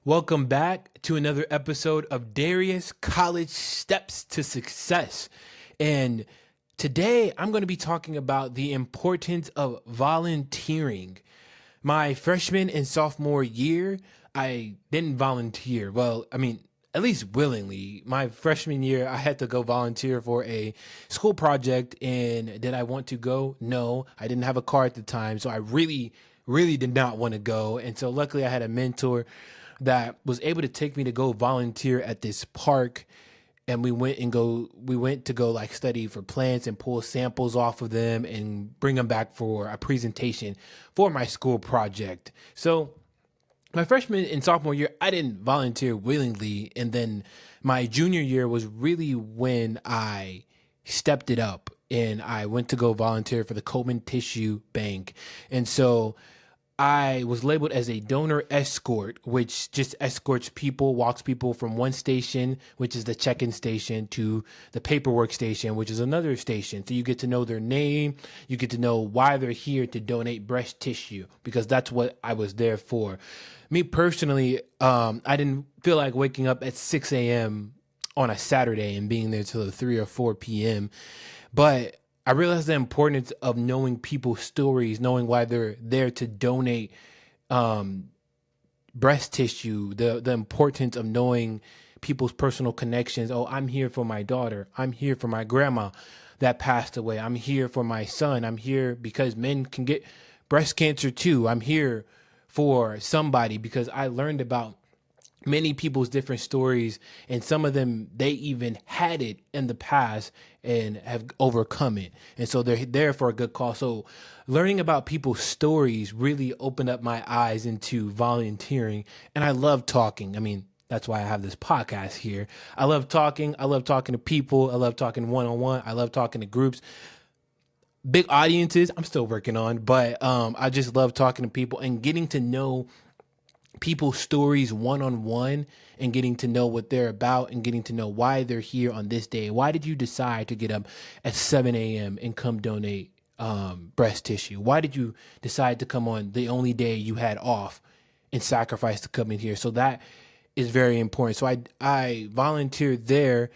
Welcome back to another episode of Darius College Steps to Success. And today I'm going to be talking about the importance of volunteering. My freshman and sophomore year, I didn't volunteer. Well, at least willingly. My freshman year, I had to go volunteer for a school project. And did I want to go? No, I didn't have a car at the time. So I really did not want to go. And so luckily I had a mentor that was able to take me to go volunteer at this park. And we went to go like study for plants and pull samples off of them and bring them back for a presentation for my school project. So my freshman and sophomore year, I didn't volunteer willingly. And then my junior year was really when I stepped it up and I went to go volunteer for the Coleman Tissue Bank. And so I was labeled as a donor escort, which just escorts people, walks people from one station, which is the check-in station, to the paperwork station, which is another station. So you get to know their name, you get to know why they're here to donate breast tissue, because that's what I was there for. Me personally, I didn't feel like waking up at 6 a.m. on a Saturday and being there till 3 or 4 p.m. But I realized the importance of knowing people's stories, knowing why they're there to donate breast tissue, the importance of knowing people's personal connections. Oh, I'm here for my daughter. I'm here for my grandma that passed away. I'm here for my son. I'm here because men can get breast cancer too. I'm here for somebody because I learned about many people's different stories, and some of them, they even had it in the past and have overcome it, and so they're there for a good cause. So learning about people's stories really opened up my eyes into volunteering. And I love talking. That's why I have this podcast here. I love talking to people. I love talking one-on-one. I love talking to groups, big audiences I'm still working on, but I just love talking to people and getting to know people's stories one-on-one, and getting to know what they're about and getting to know why they're here on this day. Why did you decide to get up at 7 a.m. and come donate breast tissue? Why did you decide to come on the only day you had off and sacrifice to come in here? So that is very important. So I volunteered there,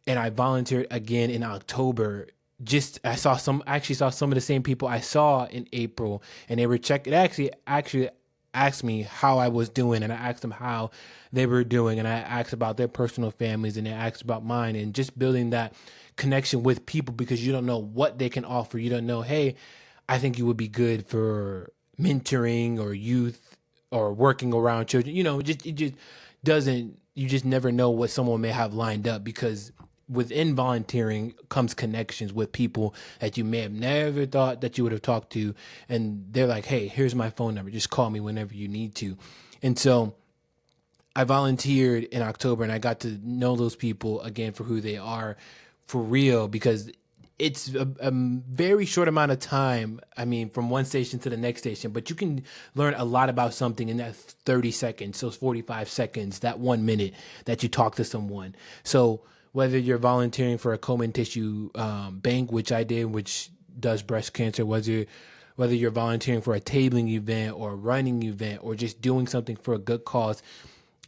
and I volunteered again in October. I actually saw some of the same people I saw in April, and they were checking. Actually asked me how I was doing, and I asked them how they were doing, and I asked about their personal families, and they asked about mine, and just building that connection with people, because you don't know what they can offer. You don't know, hey, I think you would be good for mentoring or youth or working around children. It just doesn't, you just never know what someone may have lined up, because within volunteering comes connections with people that you may have never thought that you would have talked to. And they're like, hey, here's my phone number. Just call me whenever you need to. And so I volunteered in October, and I got to know those people again for who they are for real, because it's a very short amount of time. From one station to the next station, but you can learn a lot about something in that 30 seconds, those 45 seconds, that 1 minute that you talk to someone. So whether you're volunteering for a Coleman Tissue Bank, which I did, which does breast cancer, whether you're volunteering for a tabling event or a running event or just doing something for a good cause,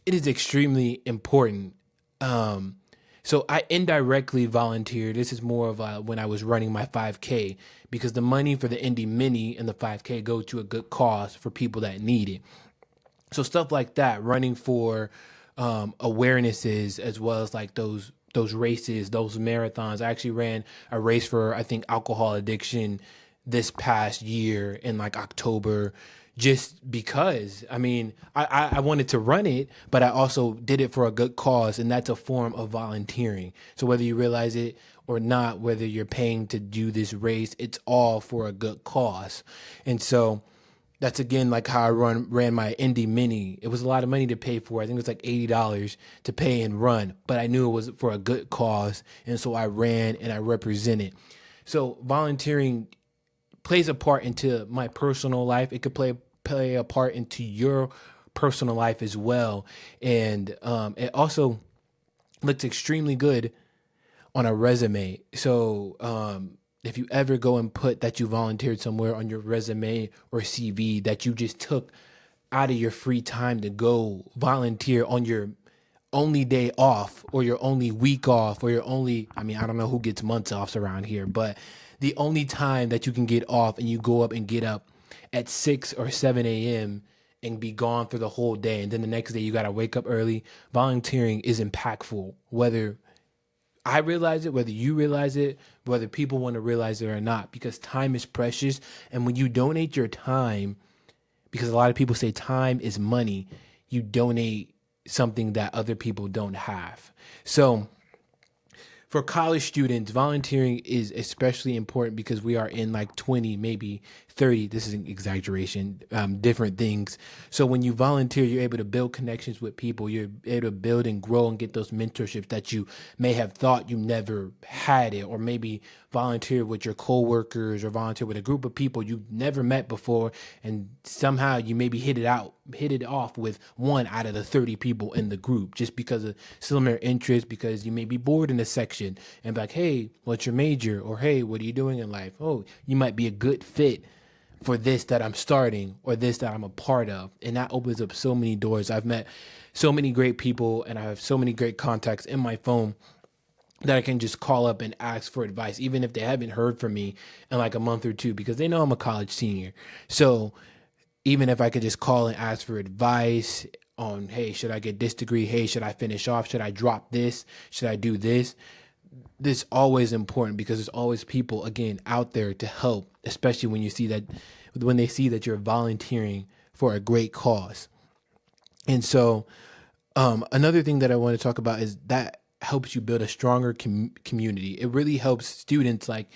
it is extremely important. So I indirectly volunteered. This is more of when I was running my 5K, because the money for the Indy Mini and the 5K go to a good cause for people that need it. So stuff like that, running for awarenesses, as well as like those races, those marathons. I actually ran a race for, I think, alcohol addiction this past year in like October, just because I wanted to run it, but I also did it for a good cause, and that's a form of volunteering. So whether you realize it or not, whether you're paying to do this race, it's all for a good cause. And so that's again like how I ran my Indy Mini. It was a lot of money to pay for. I think it was like $80 to pay and run, but I knew it was for a good cause, and so I ran and I represented. So volunteering plays a part into my personal life. It could play a part into your personal life as well, and it also looks extremely good on a resume. So if you ever go and put that you volunteered somewhere on your resume or CV, that you just took out of your free time to go volunteer on your only day off or your only week off or your only, I mean, I don't know who gets months off around here, but the only time that you can get off and you go up and get up at 6 or 7 a.m. and be gone for the whole day. And then the next day you got to wake up early. Volunteering is impactful, whether I realize it, whether you realize it, whether people want to realize it or not, because time is precious. And when you donate your time, because a lot of people say time is money, you donate something that other people don't have. So for college students, volunteering is especially important because we are in like 20, maybe 30, this is an exaggeration, different things. So when you volunteer, you're able to build connections with people. You're able to build and grow and get those mentorships that you may have thought you never had it, or maybe volunteer with your coworkers or volunteer with a group of people you've never met before. And somehow you maybe hit it off with one out of the 30 people in the group just because of similar interests, because you may be bored in a section and be like, hey, what's your major? Or, hey, what are you doing in life? Oh, you might be a good fit for this that I'm starting or this that I'm a part of. And that opens up so many doors. I've met so many great people and I have so many great contacts in my phone that I can just call up and ask for advice, even if they haven't heard from me in like a month or two, because they know I'm a college senior. So even if I could just call and ask for advice on, hey, should I get this degree? Hey, should I finish off? Should I drop this? Should I do this? This is always important because there's always people, again, out there to help, especially when they see that you're volunteering for a great cause. And so another thing that I want to talk about is that helps you build a stronger community. It really helps students like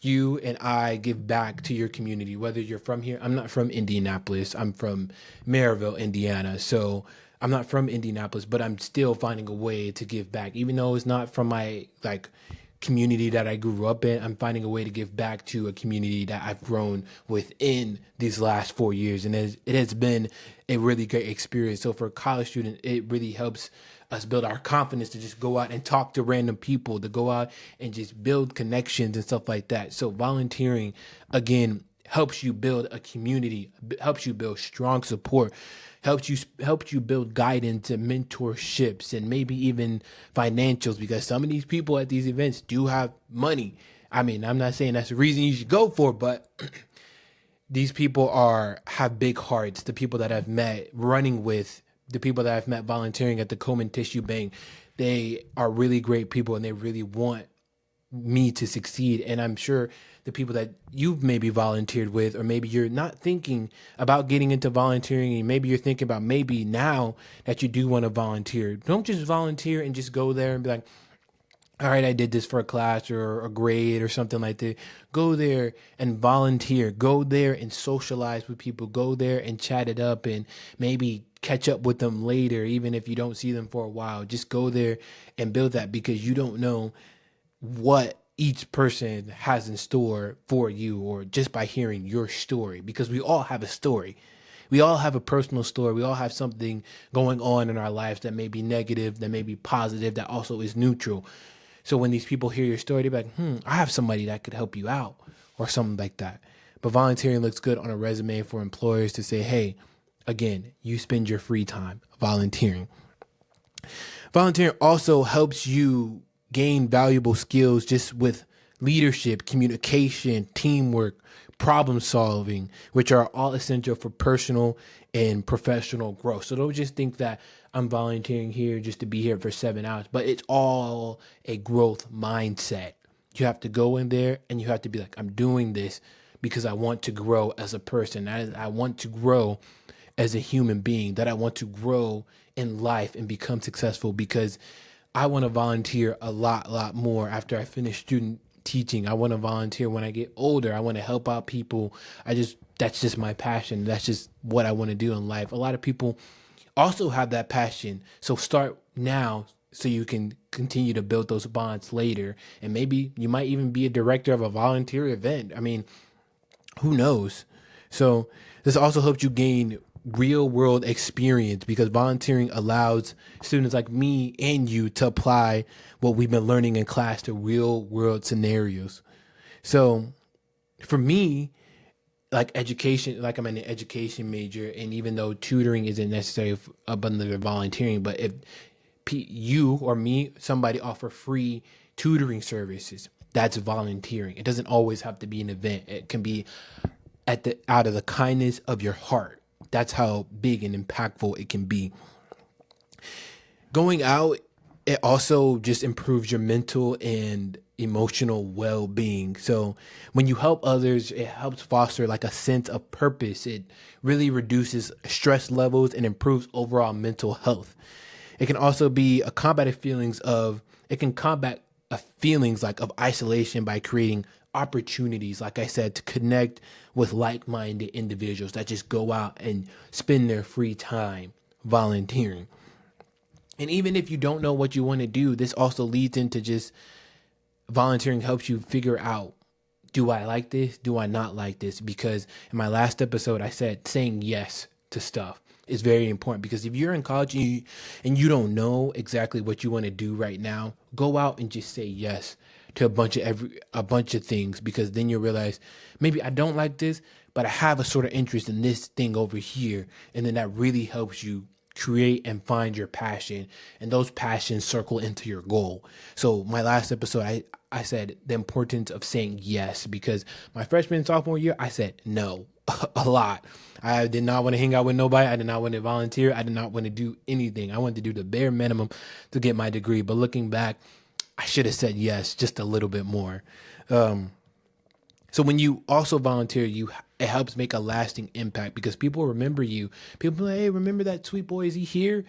you and I give back to your community, whether you're from here. I'm not from Indianapolis. I'm from Maryville, Indiana. So I'm not from Indianapolis, but I'm still finding a way to give back. Even though it's not from my like community that I grew up in, I'm finding a way to give back to a community that I've grown within these last 4 years. And it has been a really great experience. So for a college student, it really helps us build our confidence to just go out and talk to random people, to go out and just build connections and stuff like that. So volunteering, again, helps you build a community, helps you build strong support, helps you build guidance and mentorships and maybe even financials, because some of these people at these events do have money. I mean, I'm not saying that's the reason you should go for it, but these people have big hearts. The people that I've met running with, the people that I've met volunteering at the Komen Tissue Bank, they are really great people and they really want me to succeed. And I'm sure the people that you've maybe volunteered with, or maybe you're not thinking about getting into volunteering, and maybe you're thinking about maybe now that you do want to volunteer, don't just volunteer and just go there and be like, all right, I did this for a class or a grade or something like that. Go there and volunteer. Go there and socialize with people. Go there and chat it up and maybe catch up with them later, even if you don't see them for a while. Just go there and build that, because you don't know what each person has in store for you, or just by hearing your story, because we all have a story. We all have a personal story. We all have something going on in our lives that may be negative, that may be positive, that also is neutral. So when these people hear your story, they're like, I have somebody that could help you out or something like that. But volunteering looks good on a resume for employers to say, hey, again, you spend your free time volunteering. Volunteering also helps you gain valuable skills just with leadership, communication, teamwork, problem solving, which are all essential for personal and professional growth. So don't just think that I'm volunteering here just to be here for 7 hours, but it's all a growth mindset. You have to go in there and you have to be like, I'm doing this because I want to grow as a person. I want to grow as a human being, that I want to grow in life and become successful, because I want to volunteer a lot more after I finish student teaching. I want to volunteer when I get older. I want to help out people. That's just my passion. That's just what I want to do in life. A lot of people also have that passion. So start now so you can continue to build those bonds later. And maybe you might even be a director of a volunteer event. I mean, who knows? So this also helps you gain real world experience, because volunteering allows students like me and you to apply what we've been learning in class to real world scenarios. So for me, like education, like I'm an education major, and even though tutoring isn't necessary under volunteering, but if you or me, somebody offer free tutoring services, that's volunteering. It doesn't always have to be an event. It can be out of the kindness of your heart. That's how big and impactful it can be. Going out, it also just improves your mental and emotional well-being. So when you help others, it helps foster like a sense of purpose. It really reduces stress levels and improves overall mental health. It can also be a combative it can combat feelings like of isolation by creating opportunities, like I said, to connect with like-minded individuals that just go out and spend their free time volunteering. And even if you don't know what you want to do, this also leads into just volunteering helps you figure out, do I like this? Do I not like this? Because in my last episode, I said saying yes to stuff is very important, because if you're in college and you don't know exactly what you want to do right now, go out and just say yes to a bunch of things, because then you realize maybe I don't like this, but I have a sort of interest in this thing over here. And then that really helps you create and find your passion, and those passions circle into your goal. So my last episode, I said the importance of saying yes, because my freshman and sophomore year, I said no a lot. I did not want to hang out with nobody. I did not want to volunteer. I did not want to do anything. I wanted to do the bare minimum to get my degree. But looking back, I should have said yes just a little bit more. So when you also volunteer, it helps make a lasting impact, because people remember you. People are like, hey, remember that sweet boy? Is he here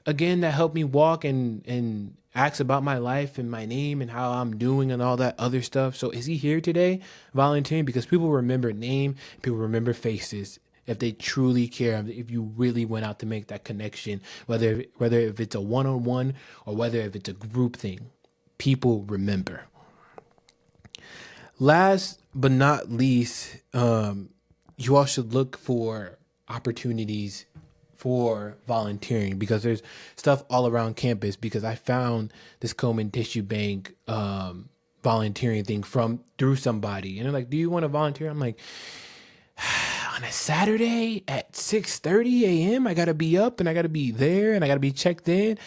again? That helped me walk and ask about my life and my name and how I'm doing and all that other stuff. So is he here today volunteering? Because people remember name, people remember faces. If they truly care, if you really went out to make that connection, whether if it's a one-on-one or whether if it's a group thing, people remember. Last but not least, you all should look for opportunities for volunteering, because there's stuff all around campus. Because I found this Komen Tissue Bank volunteering thing through somebody, and they're like, "Do you want to volunteer?" I'm like, on a Saturday at 6:30 a.m. I gotta be up and I gotta be there and I gotta be checked in.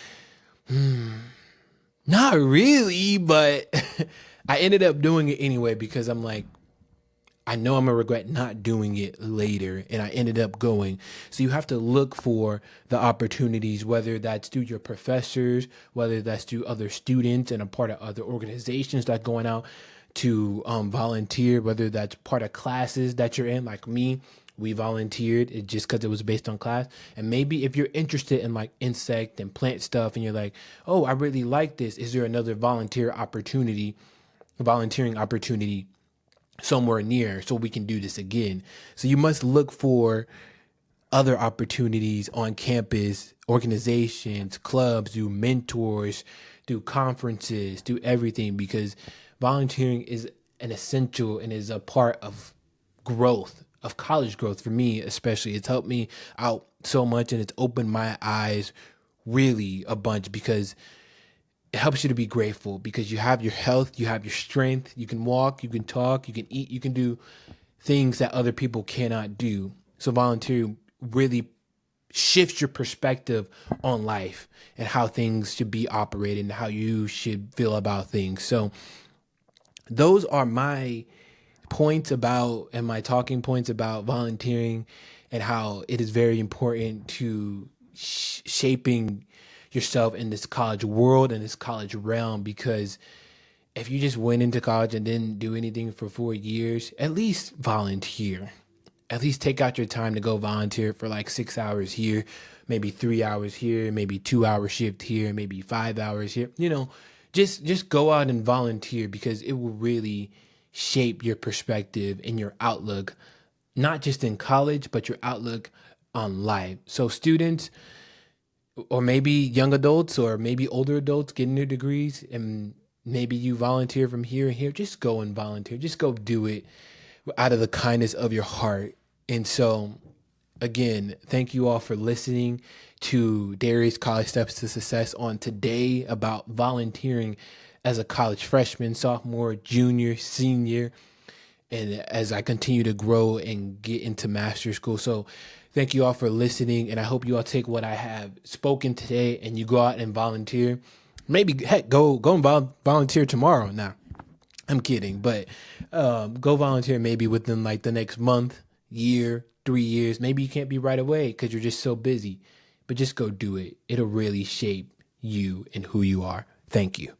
Not really, but I ended up doing it anyway, because I'm like, I know I'm gonna regret not doing it later, and I ended up going. So you have to look for the opportunities, whether that's through your professors, whether that's through other students and a part of other organizations that going out to volunteer, whether that's part of classes that you're in. Like me, we volunteered it just because it was based on class. And maybe if you're interested in like insect and plant stuff and you're like, oh, I really like this, is there another volunteering opportunity somewhere near so we can do this again? So you must look for other opportunities on campus, organizations, clubs, through mentors, through conferences, through everything, because volunteering is an essential and is a part of growth, of college growth for me especially. It's helped me out so much, and it's opened my eyes really a bunch, because it helps you to be grateful, because you have your health, you have your strength, you can walk, you can talk, you can eat, you can do things that other people cannot do. So volunteering really shifts your perspective on life and how things should be operated and how you should feel about things. So those are my points about, and my talking points about volunteering, and how it is very important to shaping yourself in this college world and this college realm. Because if you just went into college and didn't do anything for 4 years, at least volunteer. At least take out your time to go volunteer for like 6 hours here, maybe 3 hours here, maybe 2 hour shift here, maybe 5 hours here. Just go out and volunteer, because it will really shape your perspective and your outlook, not just in college, but your outlook on life. So students, or maybe young adults, or maybe older adults getting their degrees, and maybe you volunteer from here and here, just go and volunteer. Just go do it out of the kindness of your heart. And so, again, thank you all for listening to Darius College Steps to Success on today about volunteering as a college freshman, sophomore, junior, senior. and as I continue to grow and get into master school. So thank you all for listening, and I hope you all take what I have spoken today and you go out and volunteer. Maybe heck, go and volunteer tomorrow. Now, I'm kidding, but go volunteer maybe within like the next month, year, 3 years. Maybe you can't be right away because you're just so busy, but just go do it. It'll really shape you and who you are. Thank you.